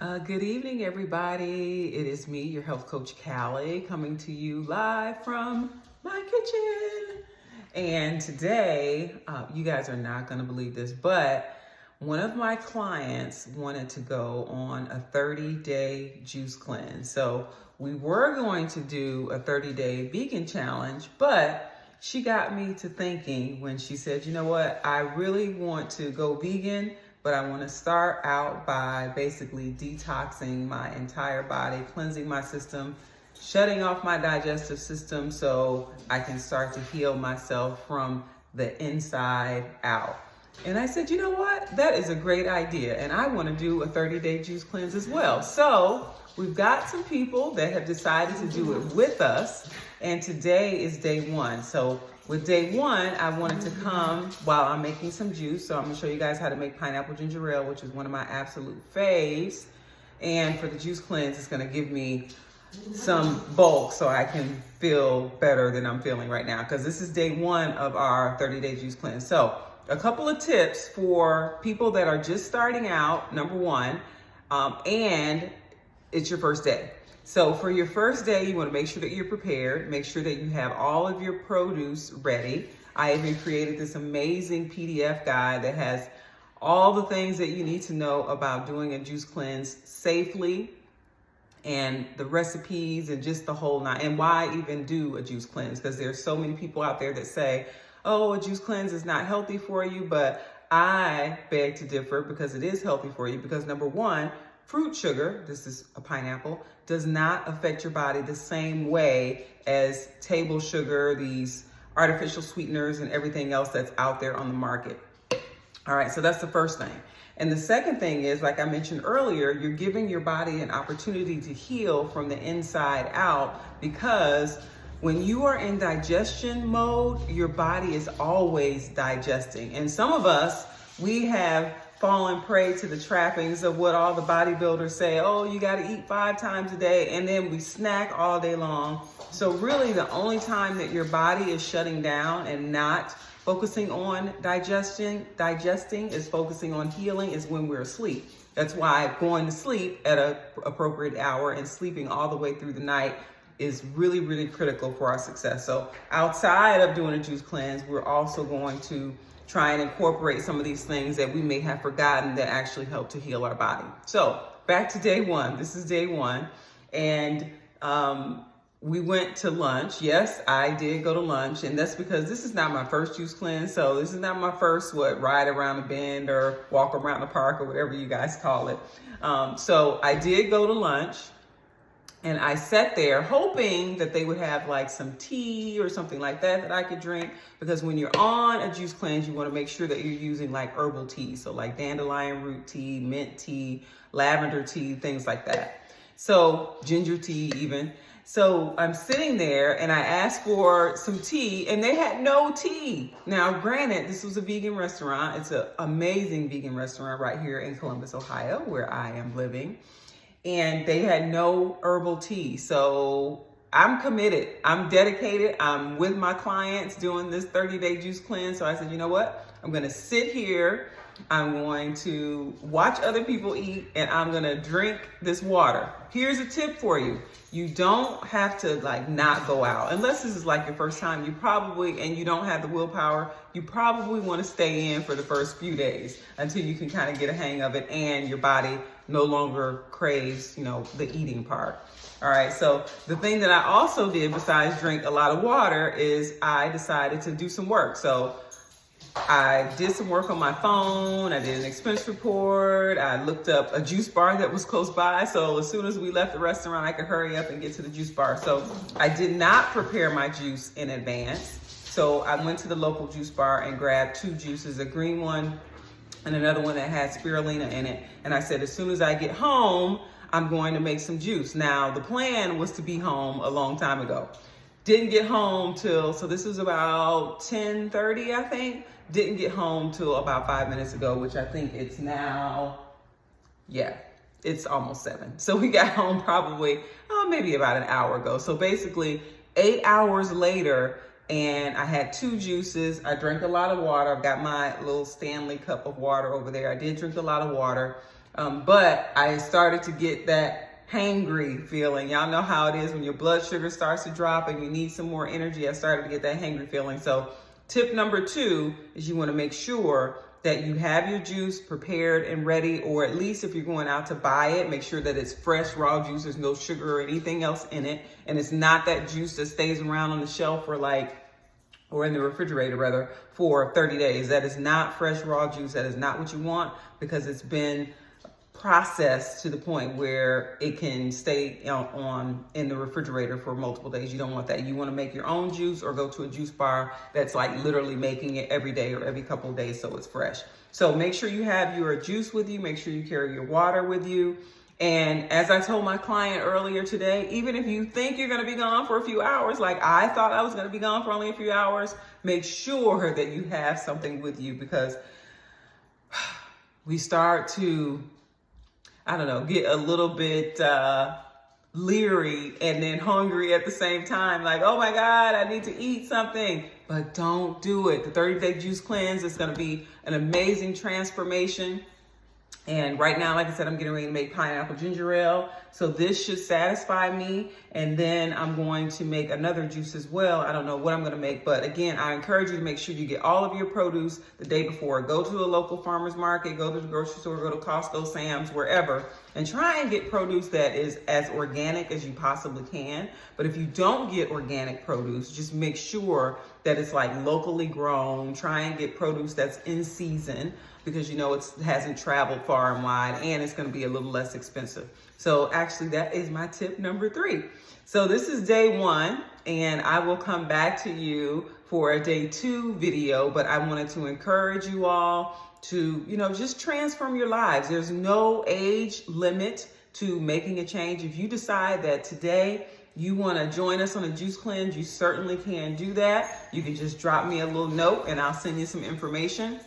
Good evening, everybody. It is me, your health coach, Callie, coming to you live from my kitchen. And today, you guys are not going to believe this, but one of my clients wanted to go on a 30-day juice cleanse. So we were going to do a 30-day vegan challenge, but she got me to thinking when she said, you know what, I really want to go vegan, but I want to start out by basically detoxing my entire body, cleansing my system, shutting off my digestive system so I can start to heal myself from the inside out. And I said, you know what? That is a great idea. And I want to do a 30-day juice cleanse as well. So we've got some people that have decided to do it with us. And today is day one. So with day one, I wanted to come while I'm making some juice. So I'm gonna show you guys how to make pineapple Gingerale, which is one of my absolute faves. And for the juice cleanse, it's gonna give me some bulk so I can feel better than I'm feeling right now, because this is day one of our 30-day juice cleanse. So a couple of tips for people that are just starting out, number one, and it's your first day. So for your first day, you want to make sure that you're prepared. Make sure that you have all of your produce ready. I even created this amazing PDF guide that has all the things that you need to know about doing a juice cleanse safely, and the recipes and just the whole nine, and why even do a juice cleanse, because there's so many people out there that say, oh, a juice cleanse is not healthy for you, but I beg to differ, because it is healthy for you. Because number one, fruit sugar, this is a pineapple, does not affect your body the same way as table sugar, these artificial sweeteners and everything else that's out there on the market. All right, so that's the first thing. And the second thing is, like I mentioned earlier, you're giving your body an opportunity to heal from the inside out, because when you are in digestion mode, your body is always digesting. And some of us, we have fallen prey to the trappings of what all the bodybuilders say. Oh, you got to eat 5 times a day, and then we snack all day long. So really the only time that your body is shutting down and not focusing on digesting is focusing on healing is when we're asleep. That's why going to sleep at an appropriate hour and sleeping all the way through the night is really, really critical for our success. So outside of doing a juice cleanse, we're also going to try and incorporate some of these things that we may have forgotten that actually help to heal our body. So back to day one. This is day one. And we went to lunch. Yes, I did go to lunch. And that's because this is not my first juice cleanse. So this is not my first, ride around the bend or walk around the park or whatever you guys call it. So I did go to lunch. And I sat there hoping that they would have like some tea or something like that I could drink. Because when you're on a juice cleanse, you want to make sure that you're using like herbal tea. So like dandelion root tea, mint tea, lavender tea, things like that. So ginger tea even. So I'm sitting there and I asked for some tea and they had no tea. Now, granted, this was a vegan restaurant. It's an amazing vegan restaurant right here in Columbus, Ohio, where I am living. And they had no herbal tea. So I'm committed. I'm dedicated. I'm with my clients doing this 30-day juice cleanse. So I said, you know what? I'm going to sit here. I'm going to watch other people eat, and I'm going to drink this water. Here's a tip for you. You don't have to not go out. Unless this is like your first time, and you don't have the willpower, you probably want to stay in for the first few days until you can kind of get a hang of it and your body no longer craves, the eating part. All right. So the thing that I also did besides drink a lot of water is I decided to do some work. So I did some work on my phone. I did an expense report. I looked up a juice bar that was close by. So as soon as we left the restaurant, I could hurry up and get to the juice bar. So I did not prepare my juice in advance. So I went to the local juice bar and grabbed 2 juices, a green one and another one that had spirulina in it. And I said, as soon as I get home, I'm going to make some juice. Now, the plan was to be home a long time ago. Didn't get home so this was about 10:30, I think. Didn't get home till about 5 minutes ago, which I think it's now, it's almost 7. So we got home probably, maybe about an hour ago. So basically 8 hours later, and I had 2 juices. I drank a lot of water. I've got my little Stanley cup of water over there. I did drink a lot of water. But I started to get that hangry feeling. Y'all know how it is when your blood sugar starts to drop and you need some more energy. I started to get that hangry feeling. So tip number 2 is you want to make sure that you have your juice prepared and ready, or at least if you're going out to buy it, make sure that it's fresh, raw juice. There's no sugar or anything else in it. And it's not that juice that stays around on the shelf for or in the refrigerator rather, for 30 days. That is not fresh, raw juice. That is not what you want, because it's been processed to the point where it can stay in the refrigerator for multiple days. You don't want that. You want to make your own juice or go to a juice bar that's like literally making it every day or every couple of days so it's fresh. So make sure you have your juice with you. Make sure you carry your water with you. And as I told my client earlier today, even if you think you're going to be gone for a few hours, like I thought I was going to be gone for only a few hours, make sure that you have something with you, because we start to, I don't know, get a little bit leery and then hungry at the same time. Like, oh my God, I need to eat something. But don't do it. The 30-day juice cleanse is going to be an amazing transformation. And right now, like I said, I'm getting ready to make pineapple ginger ale. So this should satisfy me. And then I'm going to make another juice as well. I don't know what I'm going to make. But again, I encourage you to make sure you get all of your produce the day before. Go to a local farmer's market, go to the grocery store, go to Costco, Sam's, wherever. And try and get produce that is as organic as you possibly can. But if you don't get organic produce, just make sure that it's like locally grown. Try and get produce that's in season, because you know it hasn't traveled far and wide, and it's going to be a little less expensive. So actually that is my tip number 3. So this is day 1, and I will come back to you for a day 2 video, but I wanted to encourage you all to, just transform your lives. There's no age limit to making a change. If you decide that today you want to join us on a juice cleanse, you certainly can do that. You can just drop me a little note and I'll send you some information.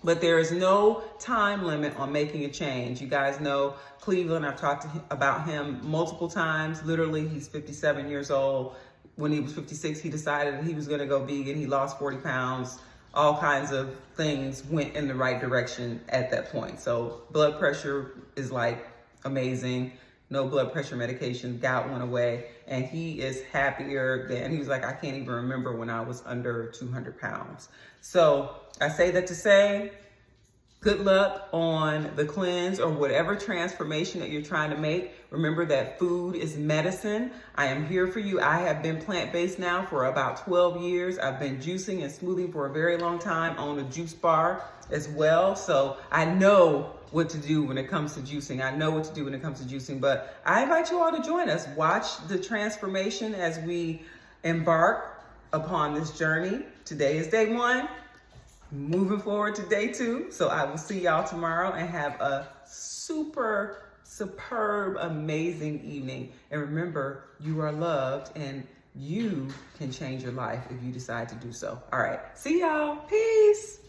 But there is no time limit on making a change. You guys know Cleveland. I've talked about him multiple times. Literally, he's 57 years old. When he was 56, he decided that he was going to go vegan. He lost 40 pounds. All kinds of things went in the right direction at that point. So blood pressure is like amazing. No blood pressure medication, gout went away, and he is happier than, he was like, I can't even remember when I was under 200 pounds. So I say that to say, good luck on the cleanse or whatever transformation that you're trying to make. Remember that food is medicine. I am here for you. I have been plant-based now for about 12 years. I've been juicing and smoothing for a very long time, on a juice bar as well. So I know what to do when it comes to juicing. I know what to do when it comes to juicing, but I invite you all to join us. Watch the transformation as we embark upon this journey. Today is day 1. Moving forward to day 2. So I will see y'all tomorrow, and have a superb, amazing evening. And remember, you are loved, and you can change your life if you decide to do so. All right. See y'all. Peace.